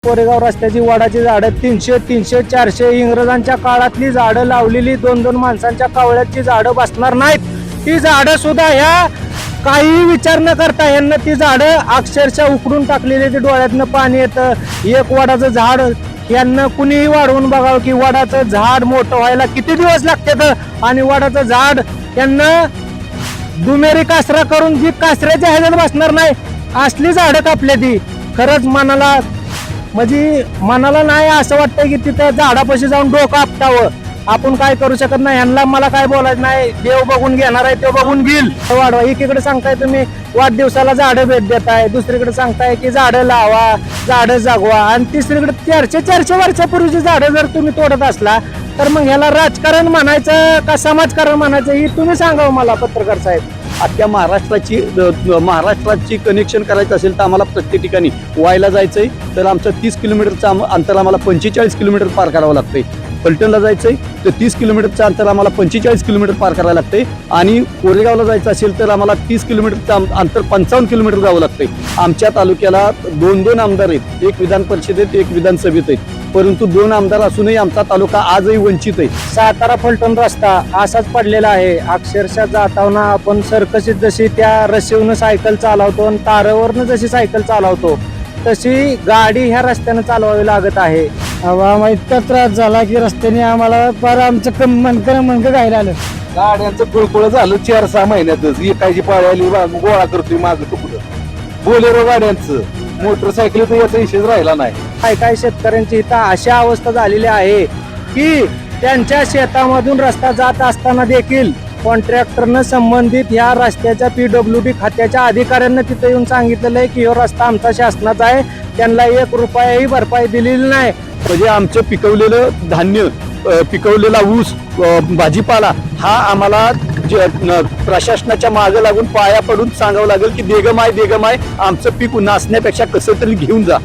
कोरेगाव रस्त्याची वडाची झाडं 300, 300, 400 इंग्रजांच्या काळातली झाडं लावलेली 2-2 माणसांच्या कावळ्याची झाडं बसणार नाहीत. ती झाडं सुद्धा ह्या काही विचार न करता यांना ती झाडं अक्षरशः उकडून टाकलेली. ते डोळ्यातनं पाणी येतं. एक वडाचं झाड यांना कुणीही वाढवून बघावं की वडाचं झाड मोठं व्हायला किती दिवस लागतात आणि वडाचं झाड यांना दुमेरी कासरा करून जी कासऱ्याच्या ह्याच्यात बसणार नाही असली झाडं कापली. ती खरंच मनाला नाही असं वाटतं की तिथं झाडापाशी जाऊन डोकं आपटावं. आपण काय करू शकत नाही. ह्यांना मला काय बोलायचं नाही. देव बघून घेणार आहे, तो बघून घेईल. वाढवा. एकीकडे सांगताय तुम्ही वाढदिवसाला झाडं भेट देताय, दुसरीकडे सांगताय की झाडं लावा, झाडं जगवा, आणि तिसरीकडे 400 वर्षापूर्वीची झाडं जर तुम्ही तोडत असला तर मग ह्याला राजकारण म्हणायचं का समाजकारण म्हणायचं ही तुम्ही सांगावं मला, पत्रकार साहेब. अख्ख्या महाराष्ट्राची कनेक्शन करायचं असेल तर आम्हाला प्रत्येक ठिकाणी वायला जायचंय तर आमचं 30 किलोमीटरचं अंतर आम्हाला 45 किलोमीटर पार करावं लागतंय. फलटणला जायचंय तर 30 किलोमीटरचं अंतर आम्हाला 45 किलोमीटर पार करायला लागतंय. आणि कोरेगावला जायचं असेल तर आम्हाला 30 किलोमीटरचं अंतर 55 किलोमीटर जावं लागतंय. आमच्या तालुक्याला 2 आमदार आहेत, एक विधान परिषदेत एक विधानसभेत आहेत, परंतु 2 आमदार असूनही आमचा तालुका आजही वंचित आहे. सातारा फलटण रस्ता असाच पडलेला आहे. अक्षरशः जाताना आपण सर्कशीत जशी त्या रस्सीवरनं सायकल चालवतो आणि तारावरनं जशी सायकल चालवतो तशी गाडी ह्या रस्त्यानं चालवावी लागत आहे. आम्हाला इतका त्रास झाला की रस्त्याने आम्हाला फार आमचं मनकं घायला आलं. गाड्यांचं कुळकुळ झालं 4-6 महिन्यातच. एकाची पाळी गोळा करतोय माझं तुकडं. बोलेरो गाड्यांचं, मोटरसायकल तर याचा विषयच राहिला नाही. काय शेतकऱ्यांची इथं अशा अवस्था झालेली आहे की त्यांच्या शेतामधून रस्ता जात असताना देखील कॉन्ट्रॅक्टरनं संबंधित ह्या रस्त्याच्या PWD खात्याच्या अधिकाऱ्यांना तिथे येऊन सांगितलेलं आहे की हा रस्ता आमचा शासनाचा आहे. त्यांना 1 रुपयाही भरपाई दिलेली नाही. म्हणजे आमचं पिकवलेलं धान्य, पिकवलेला ऊस, भाजीपाला हा आम्हाला प्रशासनाच्या मागे लागून पाया पडून सांगावं लागेल की देगमाय आमचं पीक नासण्यापेक्षा कसं तरी घेऊन जा.